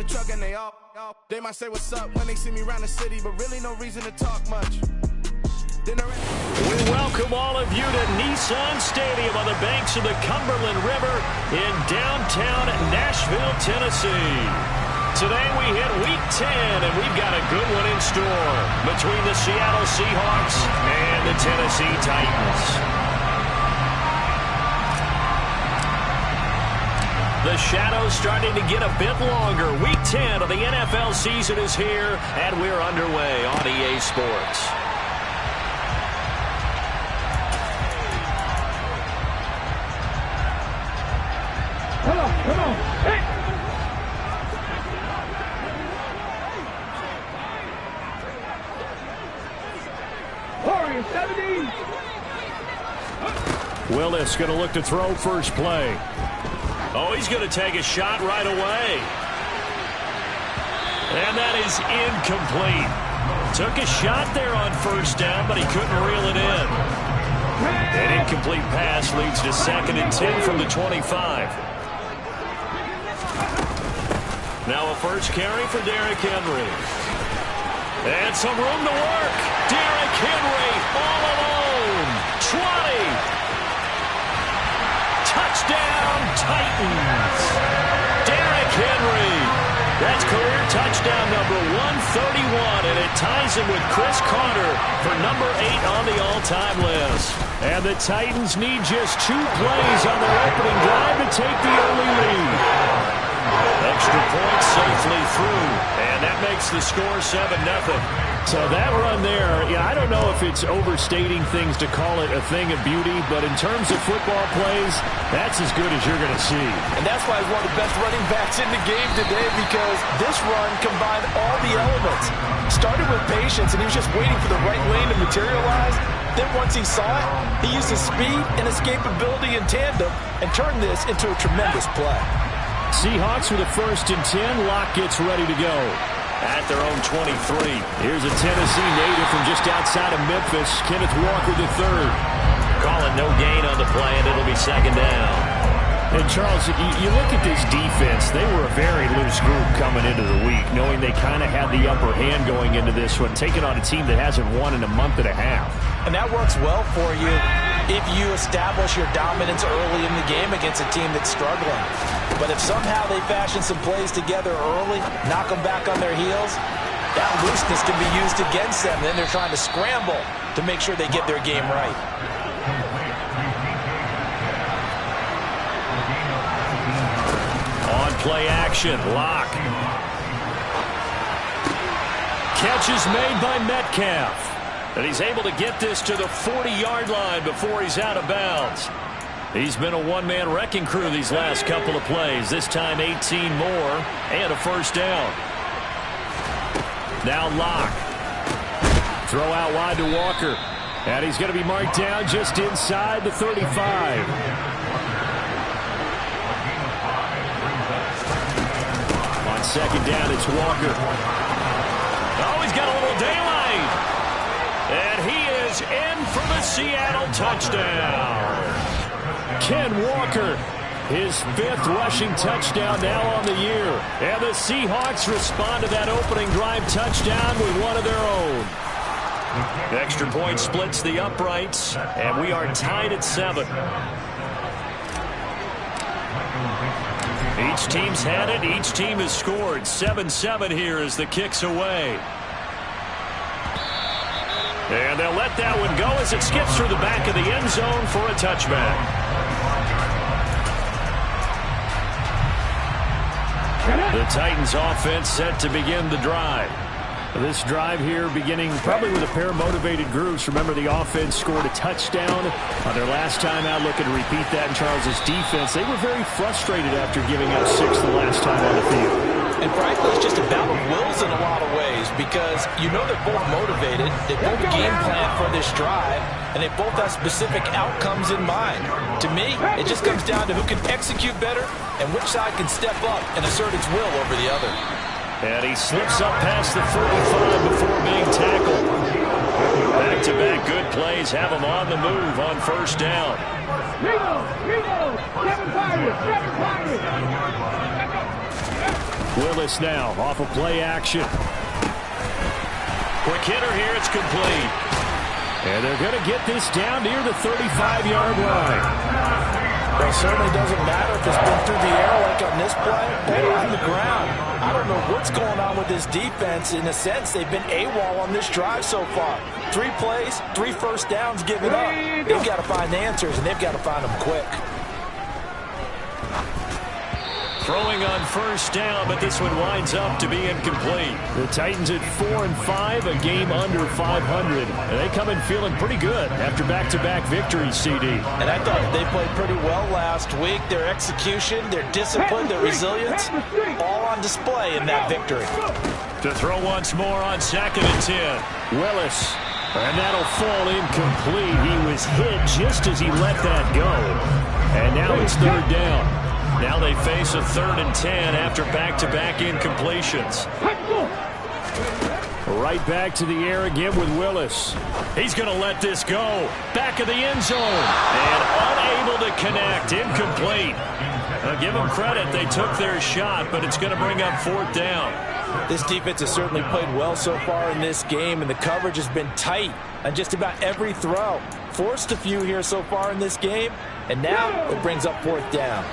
the truck and they might say what's up when they see me around the city, but really no reason to talk much. We welcome all of you to Nissan Stadium on the banks of the Cumberland River in downtown Nashville, Tennessee. Today we hit Week 10, and we've got a good one in store between the Seattle Seahawks and the Tennessee Titans. The shadow's starting to get a bit longer. Week 10 of the NFL season is here, and we're underway on EA Sports. Come on. Hey. Warrior 17. Willis going to look to throw first play. Oh, he's going to take a shot right away. And that is incomplete. Took a shot there on first down, but he couldn't reel it in. An incomplete pass leads to 2nd and 10 from the 25. Now a first carry for Derrick Henry. And some room to work. Derrick Henry all alone. 20. Touchdown, Titans. Derrick Henry. That's career touchdown number 131, and it ties him with Chris Carter for number 8 on the all-time list. And the Titans need just 2 plays on their opening drive to take the early lead. Extra point safely through, and that makes the score 7-0. So that run there, yeah, I don't know if it's overstating things to call it a thing of beauty, but in terms of football plays, that's as good as you're going to see. And that's why he's one of the best running backs in the game today, because this run combined all the elements. Started with patience, and he was just waiting for the right lane to materialize. Then once he saw it, he used his speed and escapability in tandem and turned this into a tremendous play. Seahawks with a 1st and 10. Locke gets ready to go. At their own 23. Here's a Tennessee native from just outside of Memphis, Kenneth Walker III. Calling no gain on the play, and it'll be 2nd down. And Charles, you look at this defense, they were a very loose group coming into the week, knowing they kind of had the upper hand going into this one, taking on a team that hasn't won in a month and a half. And that works well for you if you establish your dominance early in the game against a team that's struggling. But if somehow they fashion some plays together early, knock them back on their heels, that looseness can be used against them. Then they're trying to scramble to make sure they get their game right. On play action, Locke. Catch is made by Metcalf. And he's able to get this to the 40-yard line before he's out of bounds. He's been a one-man wrecking crew these last couple of plays. This time 18 more and a 1st down. Now Locke. Throw out wide to Walker. And he's going to be marked down just inside the 35. On 2nd down, it's Walker. Oh, he's got a little daylight. And he is in for the Seattle touchdown. Ken Walker, his 5th rushing touchdown now on the year. And the Seahawks respond to that opening drive touchdown with one of their own. The extra point splits the uprights, and we are tied at 7. Each team's had it. Each team has scored. 7-7 here as the kick's away. And they'll let that one go as it skips through the back of the end zone for a touchback. The Titans offense set to begin the drive. This drive here beginning probably with a pair of motivated groups. Remember, the offense scored a touchdown on their last time out, looking to repeat that in Charles's defense. They were very frustrated after giving up 6 the last time on the field. And frankly, it's just a battle of wills in a lot of ways, because you know they're both motivated, they both game plan for this drive, and they both have specific outcomes in mind. To me, it just comes down to who can execute better and which side can step up and assert its will over the other. And he slips up past the 45 before being tackled. Back-to-back good plays have him on the move on 1st down. Rigo, 7 fighters. Willis now off of play action. Quick hitter here. It's complete. And they're going to get this down near the 35-yard line. Well, it certainly doesn't matter if it's been through the air like on this play or on the ground. I don't know what's going on with this defense. In a sense, they've been AWOL on this drive so far. 3 plays, 3 first downs given up. They've got to find answers, and they've got to find them quick. Throwing on first down, but this one winds up to be incomplete. The Titans at 4-5, a game under 500. And they come in feeling pretty good after back-to-back victories, CD. And I thought they played pretty well last week. Their execution, their discipline, their resilience, all on display in that victory. To throw once more on 2nd and 10. Willis. And that'll fall incomplete. He was hit just as he let that go. And now it's 3rd down. Now they face a 3rd and 10 after back-to-back incompletions. Right back to the air again with Willis. He's going to let this go. Back of the end zone. And unable to connect. Incomplete. Now give them credit. They took their shot, but it's going to bring up 4th down. This defense has certainly played well so far in this game, and the coverage has been tight on just about every throw. Forced a few here so far in this game, and now it brings up 4th down.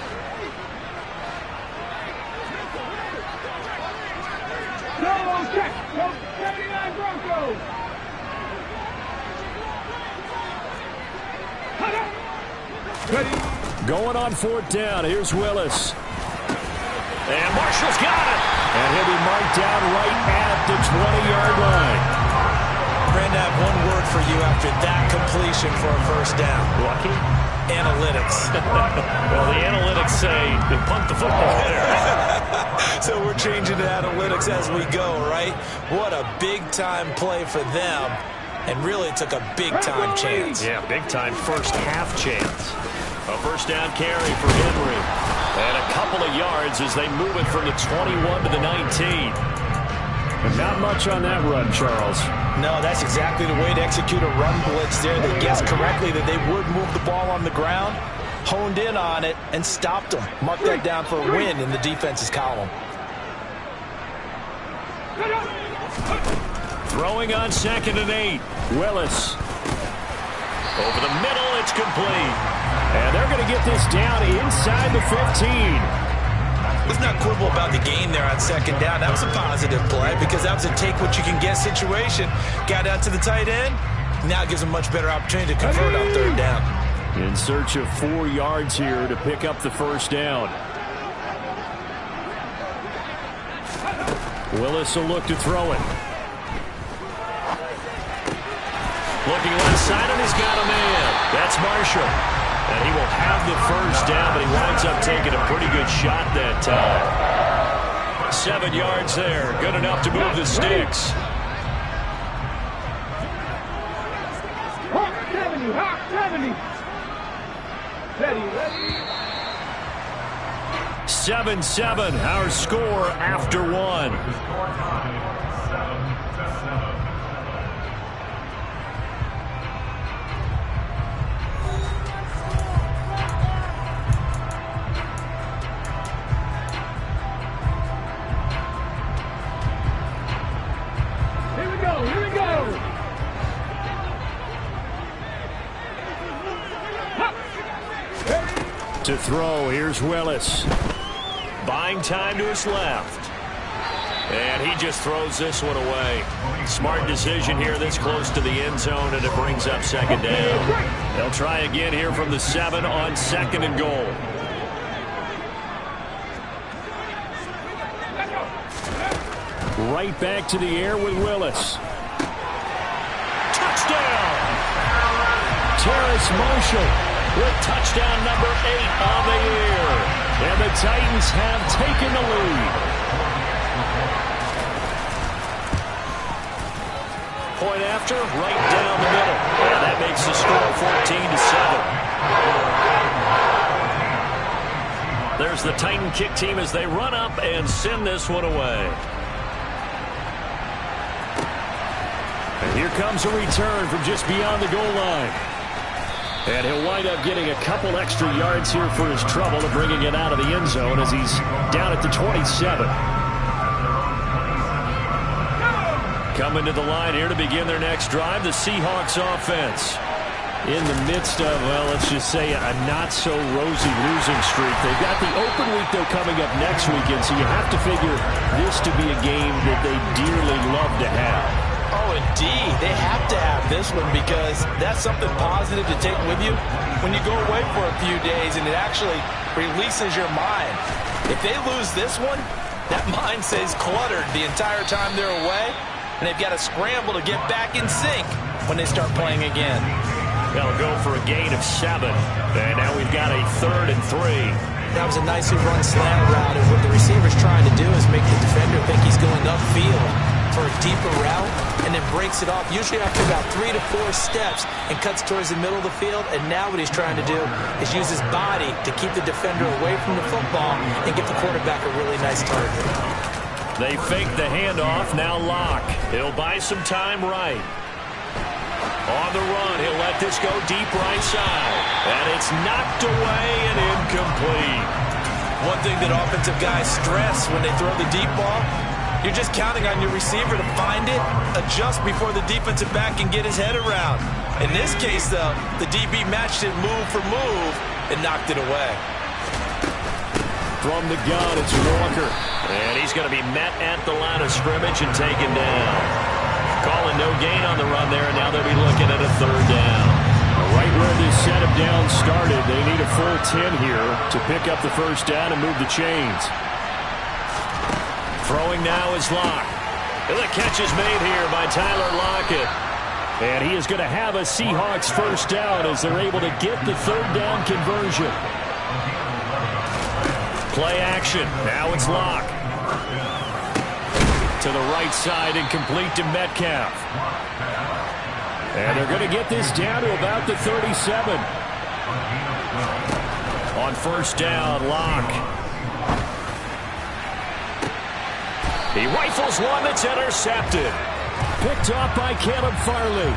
Check. 79 Broncos. Going on 4th down. Here's Willis. And Marshall's got it. And he'll be marked down right at the 20-yard line. Brandon, I have one word for you after that completion for a first down. Lucky? Analytics. Well, the analytics say they punt the football there. So we're changing to analytics as we go, right? What a big-time play for them. And really took a big-time chance. Yeah, big-time first-half chance. A first down carry for Henry. And a couple of yards as they move it from the 21 to the 19. And not much on that run, Charles. No, that's exactly the way to execute a run blitz there. They guessed correctly that they would move the ball on the ground, honed in on it, and stopped them. Mark that down for a win in the defense's column. Throwing on 2nd and 8. Willis. Over the middle, it's complete. And they're going to get this down inside the 15. Let's not quibble about the gain there on 2nd down. That was a positive play because that was a take-what-you-can-get situation. Got out to the tight end. Now it gives them a much better opportunity to convert on 3rd down. In search of 4 yards here to pick up the first down. Willis will look to throw it. Looking left side, and he's got a man. That's Marshall. And he will have the first down, but he winds up taking a pretty good shot that time. 7 yards there. Good enough to move the sticks. Hawk 70. Hawk 70. Ready. 7-7, our score after 1. To throw, here's Willis. Buying time to his left. And he just throws this one away. Smart decision here this close to the end zone, and it brings up 2nd down. They'll try again here from the 7 on 2nd and goal. Right back to the air with Willis. Touchdown! Terrace Marshall with touchdown number 8 on the year. And the Titans have taken the lead. Point after, right down the middle. And that makes the score 14-7. There's the Titan kick team as they run up and send this one away. And here comes a return from just beyond the goal line. And he'll wind up getting a couple extra yards here for his trouble and bringing it out of the end zone as he's down at the 27. Coming to the line here to begin their next drive, the Seahawks offense. In the midst of, well, let's just say a not-so-rosy losing streak. They've got the open week, though, coming up next weekend, so you have to figure this to be a game that they dearly love to have. Oh, indeed. They have to have this one because that's something positive to take with you when you go away for a few days, and it actually releases your mind. If they lose this one, that mind stays cluttered the entire time they're away, and they've got to scramble to get back in sync when they start playing again. They'll go for a gain of 7. And now we've got a 3rd and 3. That was a nicely run slant route, and what the receiver's trying to do is make the defender think he's going upfield for a deeper route, and then breaks it off, usually after about 3 to 4 steps, and cuts towards the middle of the field. And now what he's trying to do is use his body to keep the defender away from the football and get the quarterback a really nice target. They fake the handoff, now Locke. He'll buy some time right. On the run, he'll let this go deep right side. And it's knocked away and incomplete. One thing that offensive guys stress when they throw the deep ball, you're just counting on your receiver to find it, adjust before the defensive back can get his head around. In this case, though, the DB matched it move for move and knocked it away. From the gun, it's Walker. And he's going to be met at the line of scrimmage and taken down. Calling no gain on the run there, and now they'll be looking at a 3rd down. Right where this set of downs started, they need a full 10 here to pick up the 1st down and move the chains. Throwing now is Locke. And the catch is made here by Tyler Lockett. And he is going to have a Seahawks 1st down as they're able to get the 3rd down conversion. Play action. Now it's Locke. To the right side and complete to Metcalf. And they're going to get this down to about the 37. On 1st down, Locke. He rifles one that's intercepted. Picked off by Caleb Farley.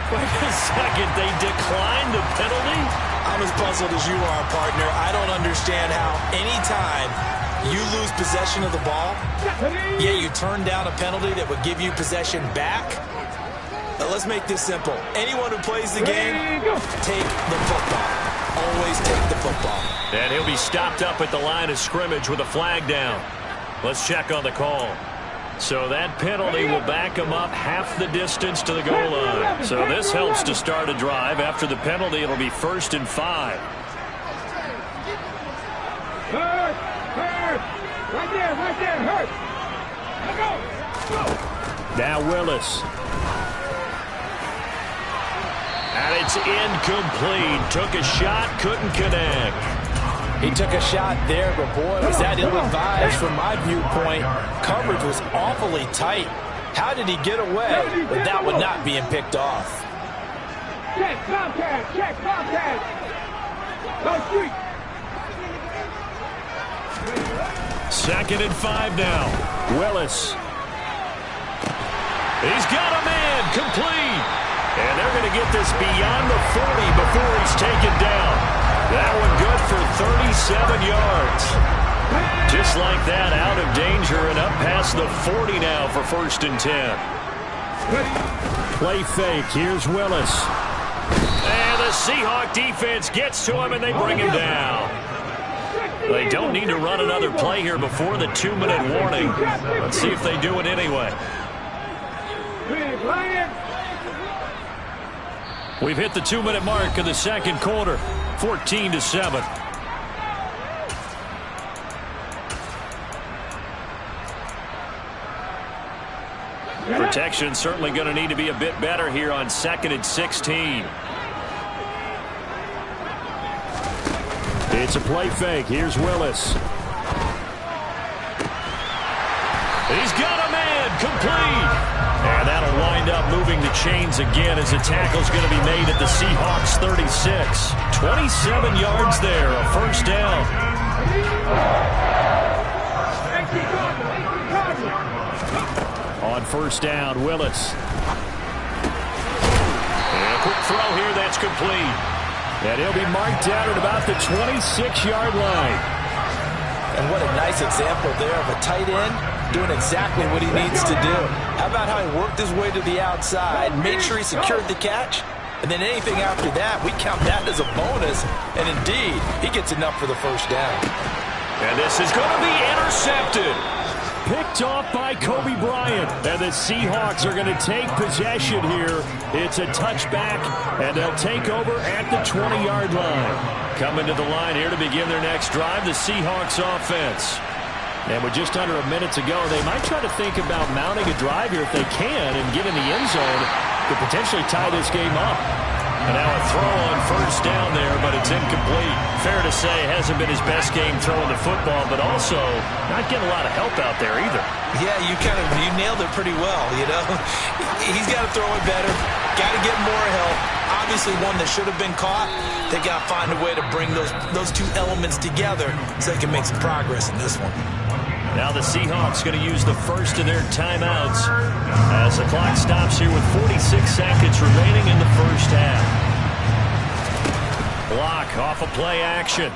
Wait a second, they declined the penalty? I'm as puzzled as you are, partner. I don't understand how any time you lose possession of the ball, yet you turn down a penalty that would give you possession back. Now, let's make this simple. Anyone who plays the game, take the football. Always take the football. And he'll be stopped up at the line of scrimmage with a flag down. Let's check on the call. So that penalty will back him up half the distance to the goal line. So this helps to start a drive. After the penalty, it'll be 1st and 5. Hurt! Right there, hurt! Go! Now Willis. And it's incomplete. Took a shot, couldn't connect. He took a shot there, but boy, was that ill-advised from my viewpoint. Coverage was awfully tight. How did he get away with that one not being picked off? Check, Tomcat! Go street! 2nd and 5 now. Willis. He's got a man, complete. And they're going to get this beyond the 40 before he's taken down. That one good for 37 yards. Just like that, out of danger and up past the 40 now for 1st and 10. Play fake. Here's Willis. And the Seahawk defense gets to him, and they bring him down. They don't need to run another play here before the 2-minute warning. Let's see if they do it anyway. We've hit the 2-minute mark of the 2nd quarter. 14-7. Protection certainly going to need to be a bit better here on 2nd and 16. It's a play fake. Here's Willis. He's got a man, complete. And that'll wind up moving the chains again as the tackle's going to be made at the Seahawks 36. 27 yards there, a 1st down. On 1st down, Willis. And a quick throw here, that's complete. And he'll be marked down at about the 26-yard line. And what a nice example there of a tight end doing exactly what he needs to do. How about how he worked his way to the outside, made sure he secured the catch, and then anything after that, we count that as a bonus. And indeed, he gets enough for the first down. And this is going to be intercepted. Picked off by Kobe Bryant. And the Seahawks are going to take possession here. It's a touchback, and they'll take over at the 20-yard line. Coming to the line here to begin their next drive, the Seahawks offense. And with just under a minute to go, they might try to think about mounting a drive here if they can and get in the end zone to potentially tie this game up. And now a throw on first down there, but it's incomplete. Fair to say, it hasn't been his best game throwing the football, but also not getting a lot of help out there either. Yeah, you nailed it pretty well, you know. He's got to throw it better, got to get more help. Obviously one that should have been caught. They got to find a way to bring those two elements together so they can make some progress in this one. Now the Seahawks going to use the first of their timeouts as the clock stops here with 46 seconds remaining in the first half. Block off a play action.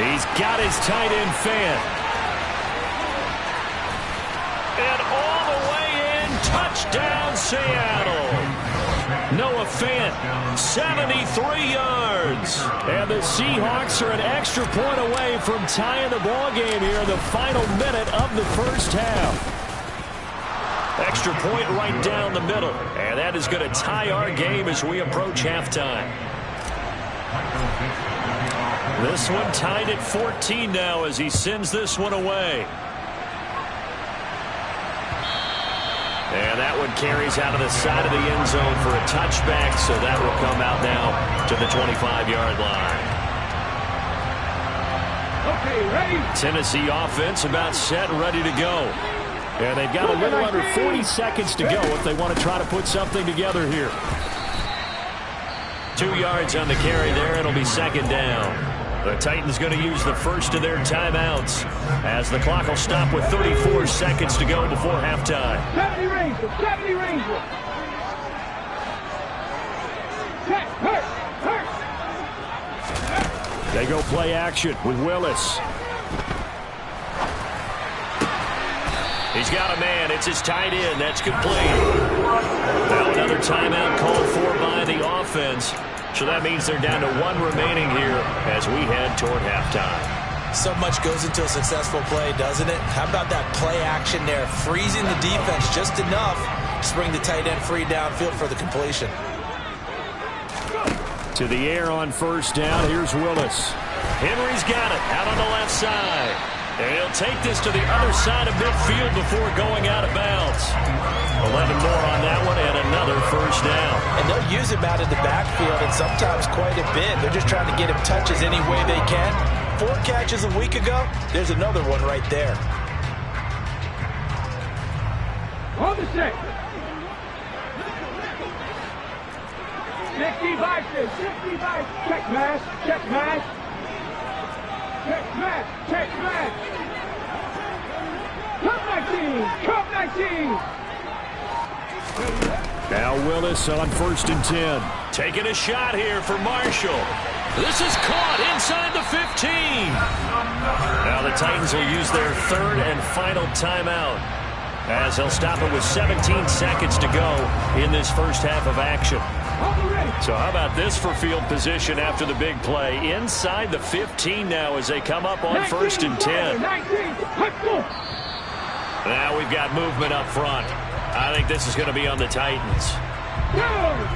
He's got his tight end fan. And all the way in, touchdown Seattle. Noah Fant, 73 yards. And the Seahawks are an extra point away from tying the ball game here in the final minute of the first half. Extra point right down the middle. And that is going to tie our game as we approach halftime. This one tied at 14 now as he sends this one away. And that one carries out of the side of the end zone for a touchback, so that will come out now to the 25-yard line. Okay, ready? Tennessee offense about set and ready to go. And they've got a little under 40 seconds to go if they want to try to put something together here. 2 yards on the carry there. It'll be second down. The Titans going to use the first of their timeouts as the clock will stop with 34 seconds to go before halftime. 70 Rangers, 70 Rangers. Check, hurt. They go play action with Willis. He's got a man. It's his tight end. That's complete. Now another timeout called for by the offense. So that means they're down to one remaining here as we head toward halftime. So much goes into a successful play, doesn't it? How about that play action there? Freezing the defense just enough to bring the tight end free downfield for the completion. To the air on first down. Here's Willis. Henry's got it out on the left side. And he'll take this to the other side of midfield before going out of bounds. 11 more on that one and another first down. And they'll use him out of the backfield and sometimes quite a bit. They're just trying to get him touches any way they can. 4 catches a week ago. There's another one right there. On the set. 65, 65. Check mash, check mash. Check mash, check mash. Come 19. Now Willis on first and 10. Taking a shot here for Marshall. This is caught inside the 15. Now the Titans will use their third and final timeout as they'll stop it with 17 seconds to go in this first half of action. So how about this for field position after the big play? Inside the 15 now as they come up on first and 10. Now we've got movement up front. I think this is going to be on the Titans.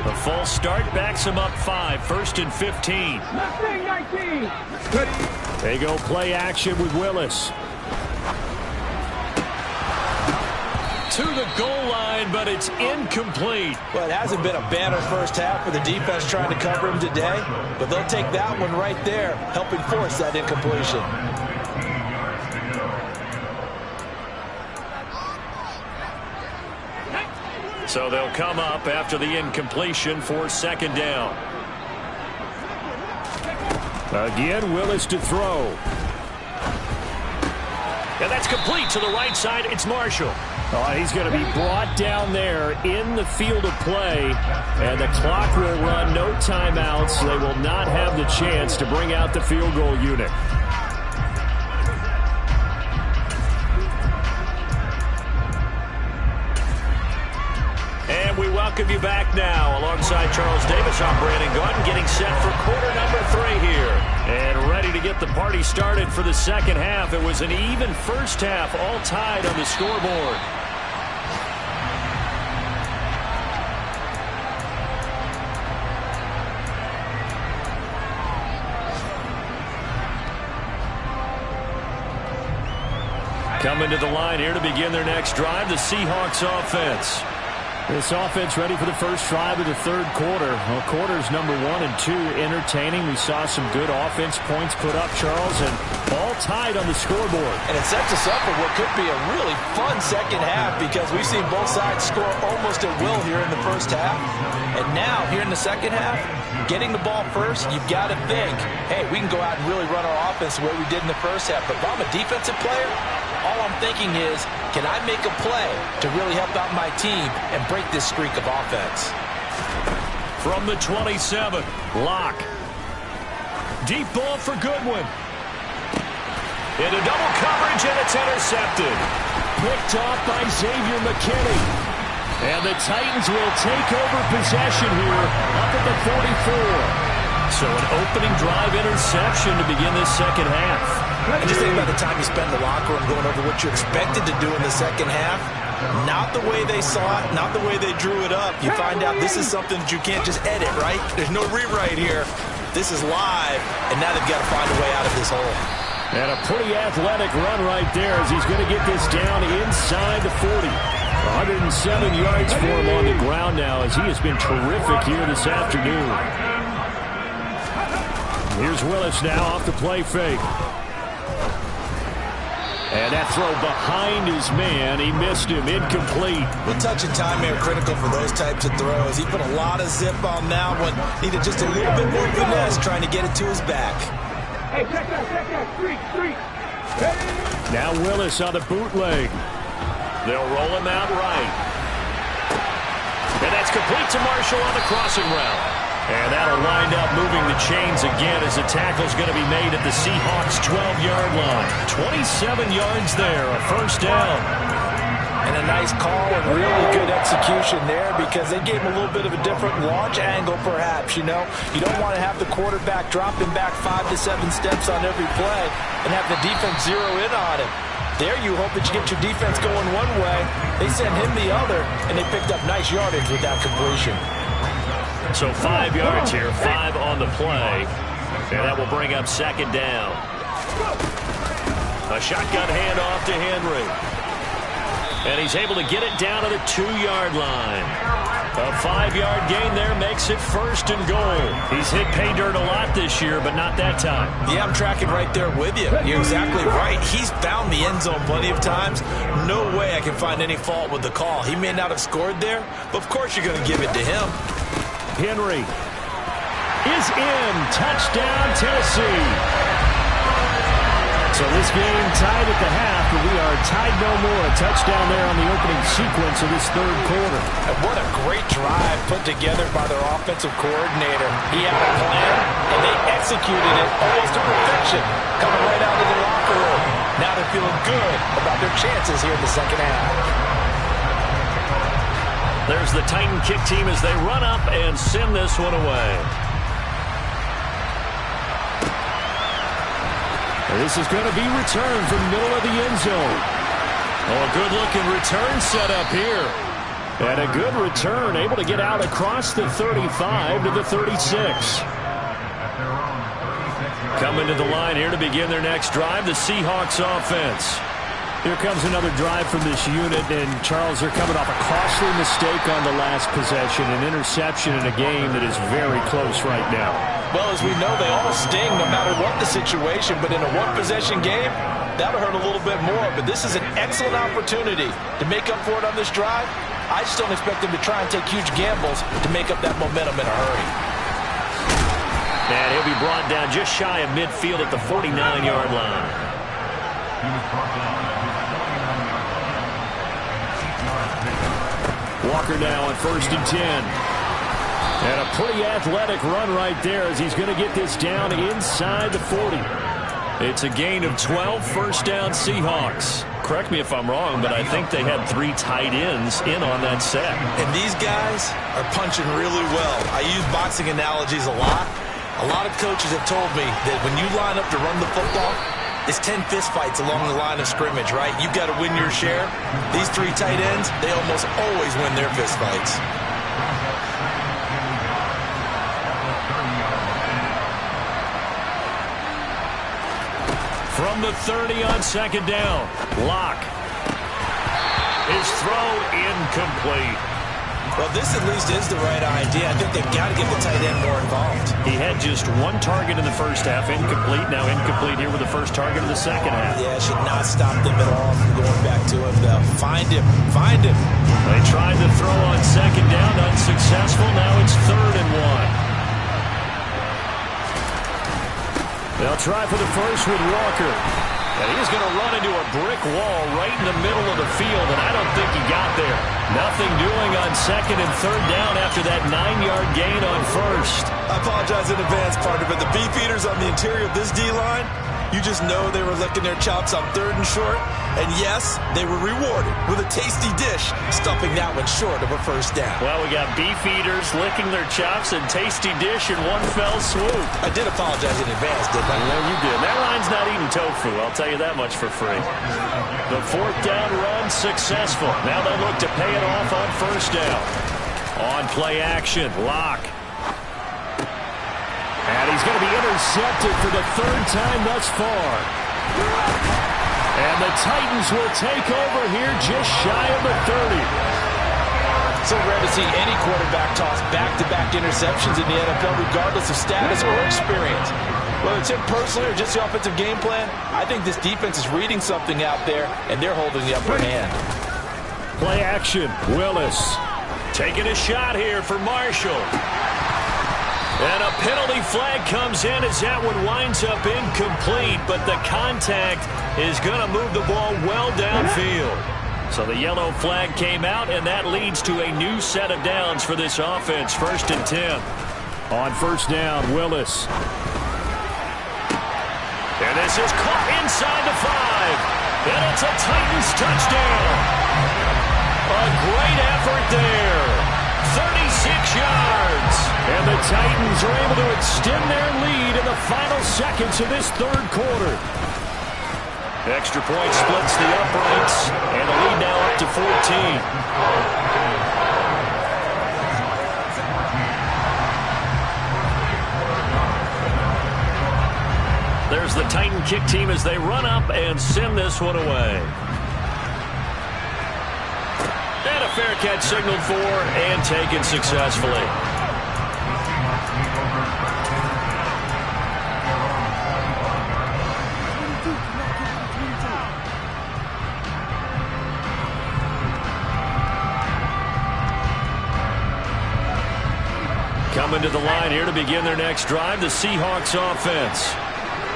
The false start backs them up 5, first and 15. They go play action with Willis. To the goal line, but it's incomplete. Well, it hasn't been a banner first half for the defense trying to cover him today, but they'll take that one right there, helping force that incompletion. So they'll come up after the incompletion for second down. Again, Willis to throw. And that's complete to the right side. It's Marshall. He's going to be brought down there in the field of play. And the clock will run. No timeouts. They will not have the chance to bring out the field goal unit. welcome you back now. Alongside Charles Davis, I'm Brandon Gaudin, getting set for quarter number 3 here. And ready to get the party started for the second half. It was an even first half, all tied on the scoreboard. Coming to the line here to begin their next drive, the Seahawks offense. This offense ready for the first drive of the third quarter. Well, quarters number 1 and 2 entertaining. We saw some good offense points put up, Charles, and all tied on the scoreboard. And it sets us up for what could be a really fun second half because we've seen both sides score almost at will here in the first half. And now, here in the second half, getting the ball first, you've got to think, hey, we can go out and really run our offense the way we did in the first half. But if I'm a defensive player, all I'm thinking is, can I make a play to really help out my team and break this streak of offense? From the 27, Locke. Deep ball for Goodwin. Into double coverage, and it's intercepted. Picked off by Xavier McKinney. And the Titans will take over possession here up at the 44. So an opening drive interception to begin this second half. And just think about the time you spent in the locker room going over what you expected to do in the second half. Not the way they saw it, not the way they drew it up. You find out this is something that you can't just edit, right? There's no rewrite here. This is live, and now they've got to find a way out of this hole. And a pretty athletic run right there as he's going to get this down inside the 40. 107 yards for him on the ground now as he has been terrific here this afternoon. Here's Willis now off the play fake. And that throw behind his man. He missed him. Incomplete. Well, touch and time are critical for those types of throws. He put a lot of zip on that one. Needed just a little bit more finesse trying to get it to his back. Hey, check that. Street. Hey. Now Willis on the bootleg. They'll roll him out right. And that's complete to Marshall on the crossing route. And that'll wind up moving the chains again as the tackle's going to be made at the Seahawks' 12-yard line. 27 yards there, a first down. And a nice call and really good execution there because they gave him a little bit of a different launch angle perhaps, you know. You don't want to have the quarterback dropping back 5 to 7 steps on every play and have the defense zero in on him. There you hope that you get your defense going one way. They sent him the other, and they picked up nice yardage with that completion. So 5 yards here, 5 on the play. And that will bring up second down. A shotgun handoff to Henry. And he's able to get it down to the 2-yard line. A 5-yard gain there makes it first and goal. He's hit pay dirt a lot this year, but not that time. Yeah, I'm tracking right there with you. You're exactly right. He's found the end zone plenty of times. No way I can find any fault with the call. He may not have scored there, but of course you're going to give it to him. Henry is in. Touchdown, Tennessee. So this game tied at the half, but we are tied no more. A touchdown there on the opening sequence of this third quarter. And what a great drive put together by their offensive coordinator. He had a plan, and they executed it almost to perfection, coming right out of the locker room. Now they're feeling good about their chances here in the second half. There's the Titan kick team as they run up and send this one away. And this is going to be returned from the middle of the end zone. Oh, a good-looking return set up here. And a good return, able to get out across the 35 to the 36. Coming to the line here to begin their next drive, the Seahawks offense. Here comes another drive from this unit, and Charles, they're coming off a costly mistake on the last possession, an interception in a game that is very close right now. Well, as we know, they all sting no matter what the situation, but in a one-possession game, that'll hurt a little bit more. But this is an excellent opportunity to make up for it on this drive. I just don't expect them to try and take huge gambles to make up that momentum in a hurry. And he'll be brought down just shy of midfield at the 49-yard line. Walker now on 1st and 10. And a pretty athletic run right there as he's going to get this down inside the 40. It's a gain of 12, first down Seahawks. correct me if I'm wrong, but I think they had 3 tight ends in on that set. And these guys are punching really well. I use boxing analogies a lot. A lot of coaches have told me that when you line up to run the football, it's 10 fistfights along the line of scrimmage, right? You've got to win your share. These 3 tight ends, they almost always win their fistfights. From the 30 on second down, Locke. His throw incomplete. Well, this at least is the right idea. I think they've got to get the tight end more involved. He had just 1 target in the first half, incomplete. Now incomplete here with the first target of the second half. Yeah, should not stop them at all from going back to him, though. Find him. Find him. They tried to throw on second down, unsuccessful. Now it's 3rd and 1. They'll try for the first with Walker. And he's going to run into a brick wall right in the middle of the field, and I don't think he got there. Nothing doing on second and 3rd down after that 9-yard gain on first. I apologize in advance, partner, but the beefeaters on the interior of this D-line, you just know they were licking their chops on 3rd and short. And yes, they were rewarded with a tasty dish, stuffing that one short of a first down. Well, we got beefeaters licking their chops and tasty dish in one fell swoop. I did apologize in advance, didn't I? Yeah, you did. That line's not eating tofu, I'll tell you that much for free. The 4th down run successful. Now they look to pay it off on first down. On play action, Locke. And he's going to be intercepted for the 3rd time thus far. And the Titans will take over here just shy of the 30. So rare to see any quarterback toss back-to-back interceptions in the NFL, regardless of status or experience. Whether it's him personally or just the offensive game plan, I think this defense is reading something out there, and they're holding the upper hand. Play action, Willis. Taking a shot here for Marshall. And a penalty flag comes in as that one winds up incomplete, but the contact is going to move the ball well downfield. So the yellow flag came out, and that leads to a new set of downs for this offense. 1st and 10. On first down, Willis. And this is caught inside the 5. And it's a Titans touchdown. A great effort there. 36 yards. And the Titans are able to extend their lead in the final seconds of this 3rd quarter. Extra point splits the uprights, and the lead now up to 14. There's the Titan kick team as they run up and send this one away. And a fair catch signaled for and taken successfully. Coming to the line here to begin their next drive, the Seahawks offense.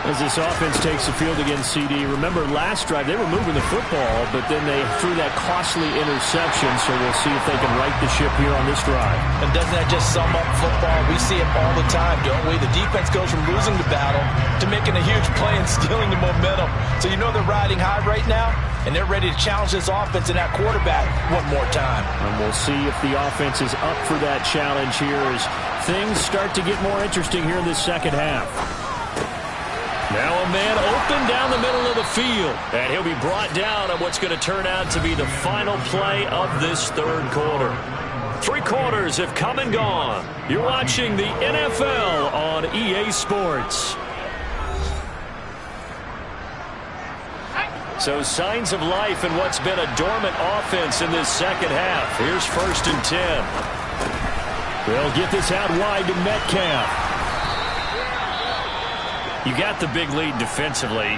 As this offense takes the field against CD, remember last drive they were moving the football, but then they threw that costly interception, so we'll see if they can right the ship here on this drive. And doesn't that just sum up football? We see it all the time, don't we? The defense goes from losing the battle to making a huge play and stealing the momentum. So you know they're riding high right now, and they're ready to challenge this offense and that quarterback one more time. And we'll see if the offense is up for that challenge here as things start to get more interesting here in this second half. Now a man open down the middle of the field, and he'll be brought down on what's going to turn out to be the final play of this 3rd quarter. 3 quarters have come and gone. You're watching the NFL on EA Sports. So signs of life in what's been a dormant offense in this second half. Here's 1st and 10. They'll get this out wide to Metcalf. You got the big lead defensively,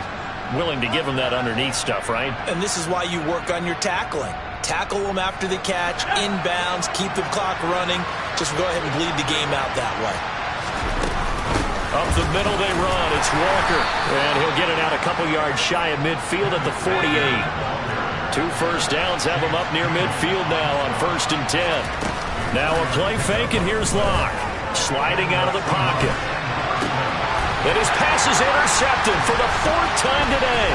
willing to give them that underneath stuff, right? And this is why you work on your tackling. Tackle them after the catch, inbounds, keep the clock running. Just go ahead and bleed the game out that way. Up the middle they run. It's Walker. And he'll get it out a couple yards shy of midfield at the 48. 2 first downs have him up near midfield now on 1st and 10. Now a play fake, and here's Locke. Sliding out of the pocket. And his pass is intercepted for the 4th time today.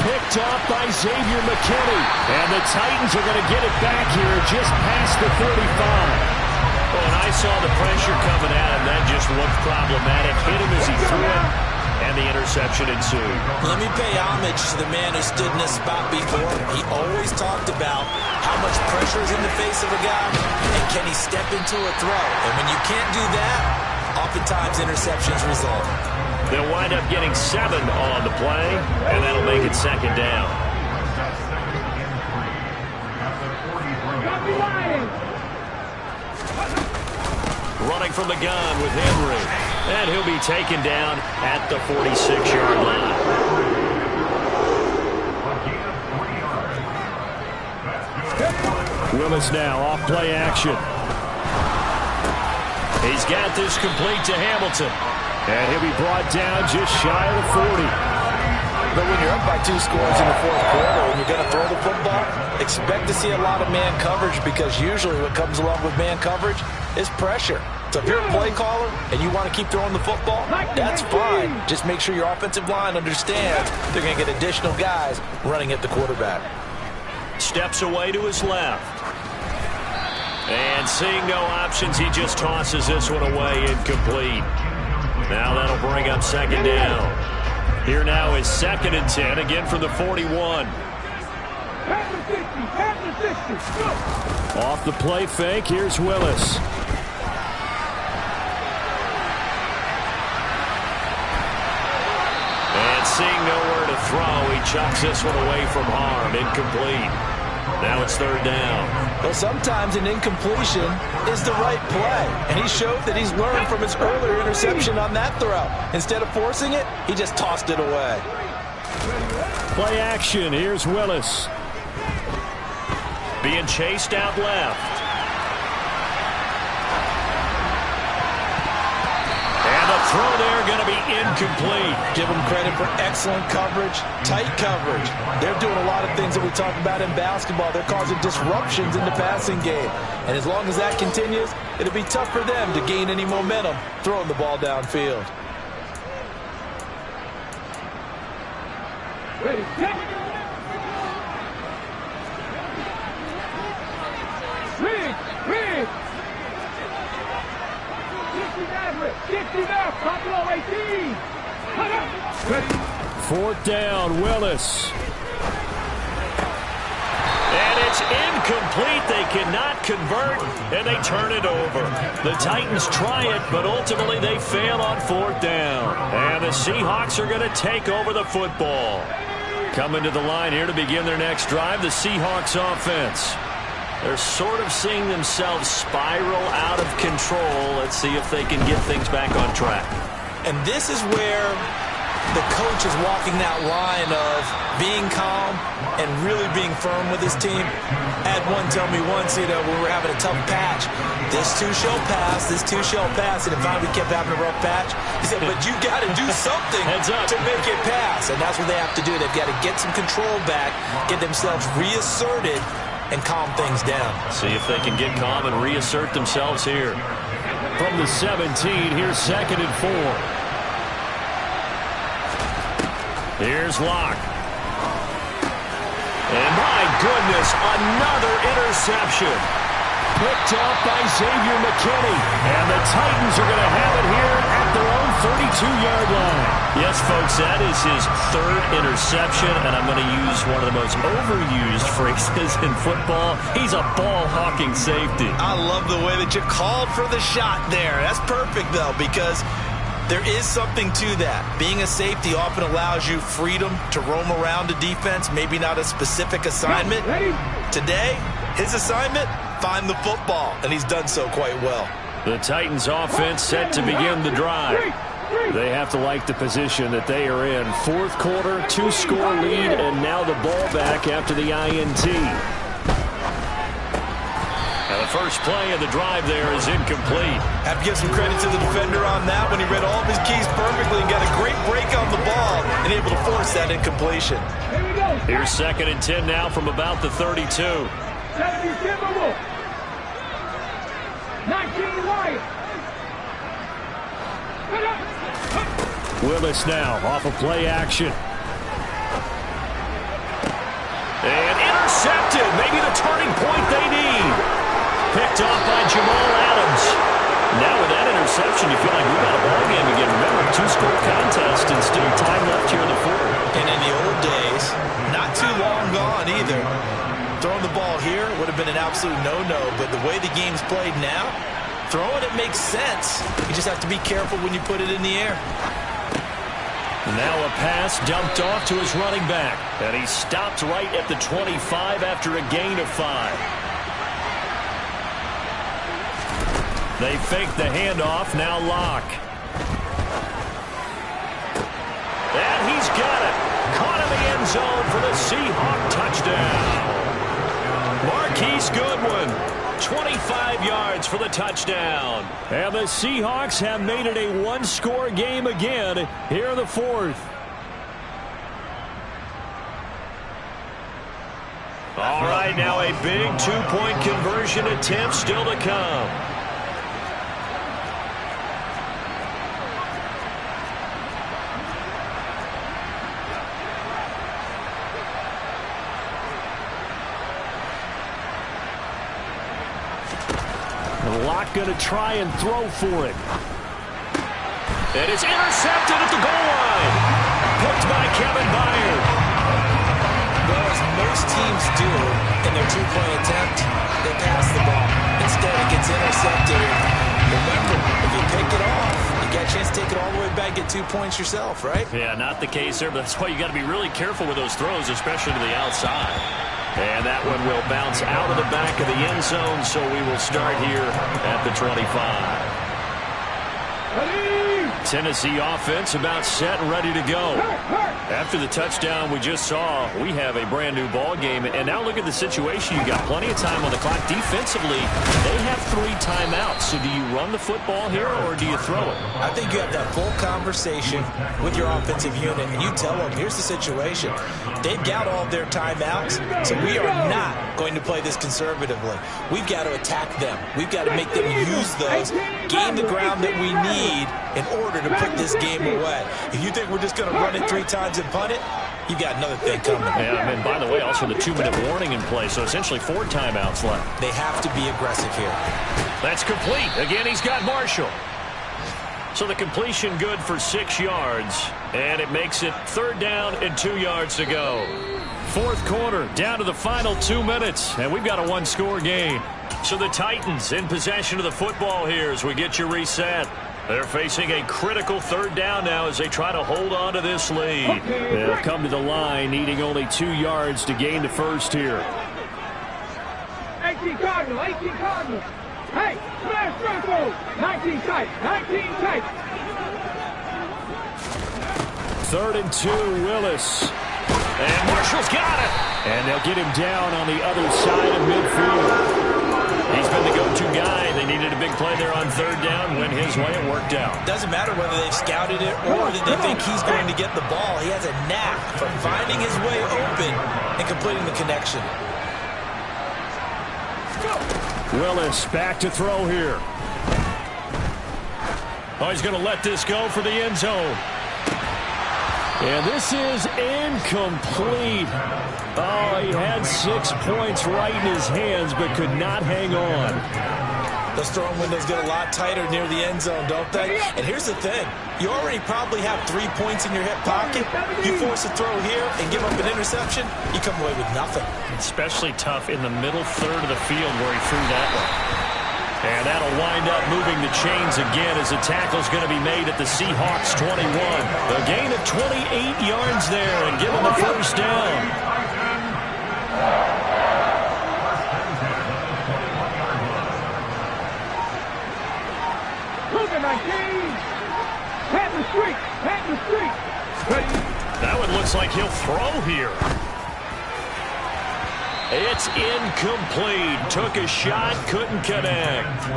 Picked off by Xavier McKinney. And the Titans are going to get it back here just past the 45. Well, and I saw the pressure coming at him. That just looked problematic. Hit him as he threw it, and the interception ensued. Let me pay homage to the man who stood in this spot before. He always talked about how much pressure is in the face of a guy, and can he step into a throw. And when you can't do that, oftentimes interceptions result. They'll wind up getting 7 on the play, and that'll make it second down. Running from the gun with Henry. And he'll be taken down at the 46-yard line. Willis now off play action. He's got this complete to Hamilton. And he'll be brought down just shy of the 40. But when you're up by 2 scores in the fourth quarter and you're going to throw the football, expect to see a lot of man coverage, because usually what comes along with man coverage is pressure. So if you're a play caller and you want to keep throwing the football, that's fine. Just make sure your offensive line understands they're going to get additional guys running at the quarterback. Steps away to his left. And seeing no options, he just tosses this one away, incomplete. Now that'll bring up second down. Here now is 2nd and 10, again from the 41. Off the play fake, here's Willis. And seeing nowhere to throw, he chucks this one away from harm, incomplete. Now it's 3rd down. Well, sometimes an incompletion is the right play, and he showed that he's learned from his earlier interception on that throw. Instead of forcing it, he just tossed it away. Play action, here's Willis. Being chased out left. And the throw there going to be incomplete. Give them credit for excellent coverage, tight coverage. They're doing a lot of things that we talk about in basketball. They're causing disruptions in the passing game. And as long as that continues, it'll be tough for them to gain any momentum throwing the ball downfield. Ready, set. Rig. 60 left, Buffalo 18. Ready. 4th down, Willis. And it's incomplete. They cannot convert, and they turn it over. The Titans try it, but ultimately they fail on 4th down. And the Seahawks are going to take over the football. Coming to the line here to begin their next drive, the Seahawks offense. They're sort of seeing themselves spiral out of control. Let's see if they can get things back on track. And this is where the coach is walking that line of being calm and really being firm with his team. I had one tell me once, when we were having a tough patch, this too shall pass, this too shall pass. And if we kept having a rough patch, he said, but you got to do something to make it pass. And that's what they have to do. They've got to get some control back, get themselves reasserted, and calm things down. See if they can get calm and reassert themselves here. From the 17, here's 2nd and 4. Here's Locke. And my goodness, another interception. Picked off by Xavier McKinney. And the Titans are going to have it here at their own 32-yard line. Yes, folks, that is his 3rd interception, and I'm going to use one of the most overused phrases in football. He's a ball-hawking safety. I love the way that you called for the shot there. That's perfect, though, because there is something to that. Being a safety often allows you freedom to roam around a defense, maybe not a specific assignment. Today, his assignment, find the football, and he's done so quite well. The Titans offense set to begin the drive. They have to like the position that they are in. 4th quarter, 2-score lead, and now the ball back after the INT. And the first play of the drive there is incomplete. Have to give some credit to the defender on that when he read all of his keys perfectly and got a great break on the ball and able to force that incompletion. Here's 2nd and 10 now from about the 32. 19 Wyatt. Willis now off of play action. maybe the turning point they need. Picked off by Jamal Adams. Now with that interception, you feel like we got a ball game again. Remember, 2-score contest and still time left here in the fourth. And in the old days, not too long gone either, throwing the ball here would have been an absolute no-no. But the way the game's played now, throwing it makes sense. You just have to be careful when you put it in the air. Now a pass dumped off to his running back. And he stopped right at the 25 after a gain of 5. They fake the handoff, now Locke. And he's got it. Caught in the end zone for the Seahawk touchdown. Marquise Goodwin, 25 yards for the touchdown. And the Seahawks have made it a one-score game again here in the fourth. All right, now a big two-point conversion attempt still to come. Locke going to try and throw for it. It is intercepted at the goal line. Picked by Kevin Byard. Well, as most teams do in their two-point attempt, they pass the ball. Instead, it gets intercepted. Remember, if you pick it off, you got a chance to take it all the way back, get 2 points yourself, right? Yeah, not the case there, but that's why you got to be really careful with those throws, especially to the outside. And that one will bounce out of the back of the end zone, so we will start here at the 25. Tennessee offense about set and ready to go. After the touchdown we just saw, we have a brand new ball game. And now look at the situation. You got plenty of time on the clock. Defensively, they have 3 timeouts. So do you run the football here or do you throw it? I think you have that full conversation with your offensive unit, and you tell them, here's the situation. They've got all their timeouts, so we are not going to play this conservatively. We've got to attack them. We've got to make them use those, gain the ground that we need in order to put this game away. If you think we're just going to run it 3 times and punt it, you got another thing coming. Yeah, and by the way, also the 2-minute warning in play, so essentially 4 timeouts left. They have to be aggressive here. That's complete. Again, he's got Marshall. So the completion good for 6 yards, and it makes it 3rd down and 2 yards to go. Fourth quarter, down to the final 2 minutes, and we've got a one-score game. So the Titans in possession of the football here as we get you reset. They're facing a critical 3rd down now as they try to hold on to this lead. They'll come to the line needing only 2 yards to gain the first here. 18 Cardinal, 18 Cardinal. Hey, smash Franco. 19 tight, 19 tight. 3rd and 2, Willis. And Marshall's got it. And they'll get him down on the other side of midfield. He's been the go-to guy. They needed a big play there on 3rd down. Went his way, it worked out. Doesn't matter whether they've scouted it or that they think he's going to get the ball. He has a knack for finding his way open and completing the connection. Willis back to throw here. Oh, he's going to let this go for the end zone. And this is incomplete. Oh, he had 6 points right in his hands, but could not hang on. Those throwing windows get a lot tighter near the end zone, don't they? And here's the thing. You already probably have 3 points in your hip pocket. You force a throw here and give up an interception, you come away with nothing. Especially tough in the middle 3rd of the field where he threw that one. And that'll wind up moving the chains again as the tackle's going to be made at the Seahawks 21. A gain of 28 yards there and give them the 1st down. That one looks like he'll throw here. It's incomplete. Took a shot, couldn't connect.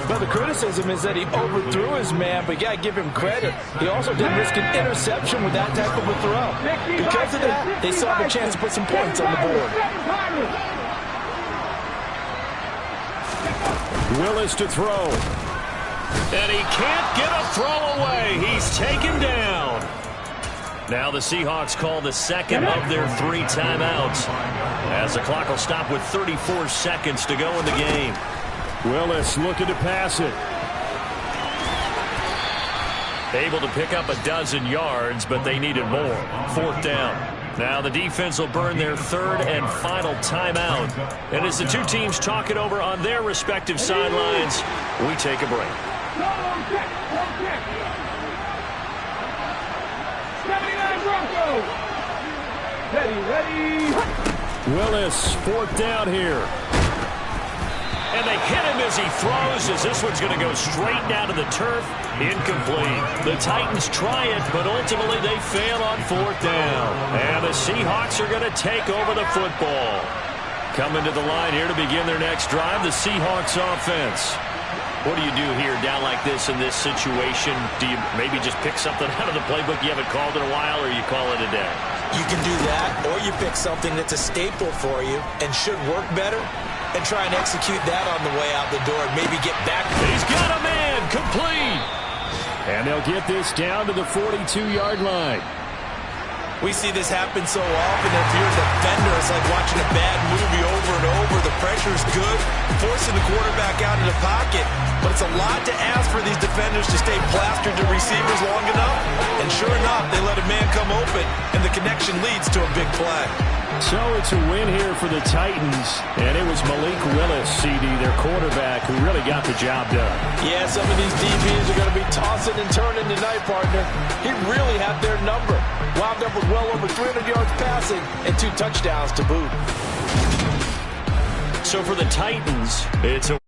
Well, the criticism is that he overthrew his man, but you got to give him credit. He also didn't risk an interception with that type of a throw. Because of that, they saw the chance to put some points on the board. Willis to throw. And he can't get a throw away. He's taken down. Now the Seahawks call the second of their 3 timeouts as the clock will stop with 34 seconds to go in the game. Willis looking to pass it. Able to pick up a dozen yards, but they needed more. 4th down. Now the defense will burn their 3rd and final timeout. And as the two teams talk it over on their respective sidelines, we take a break. 79 Broncos. Ready. Willis, 4th down here. And they hit him as he throws, as this one's going to go straight down to the turf. Incomplete. The Titans try it, but ultimately they fail on 4th down. And the Seahawks are going to take over the football. Coming to the line here to begin their next drive, the Seahawks offense. What do you do here down like this in this situation? Do you maybe just pick something out of the playbook you haven't called in a while, or you call it a day? You can do that, or you pick something that's a staple for you and should work better and try and execute that on the way out the door and maybe get back. He's got a man, complete. And they'll get this down to the 42-yard line. We see this happen so often. If you're a defender, it's like watching a bad movie over and over. The pressure's good, forcing the quarterback out of the pocket. But it's a lot to ask for these defenders to stay plastered to receivers long enough. And sure enough, they let a man come open, and the connection leads to a big play. So it's a win here for the Titans. And it was Malik Willis, CD, their quarterback, who really got the job done. Yeah, some of these DBs are going to be tossing and turning tonight, partner. He really had their number. Wound up with well over 300 yards passing and 2 touchdowns to boot. So for the Titans, it's a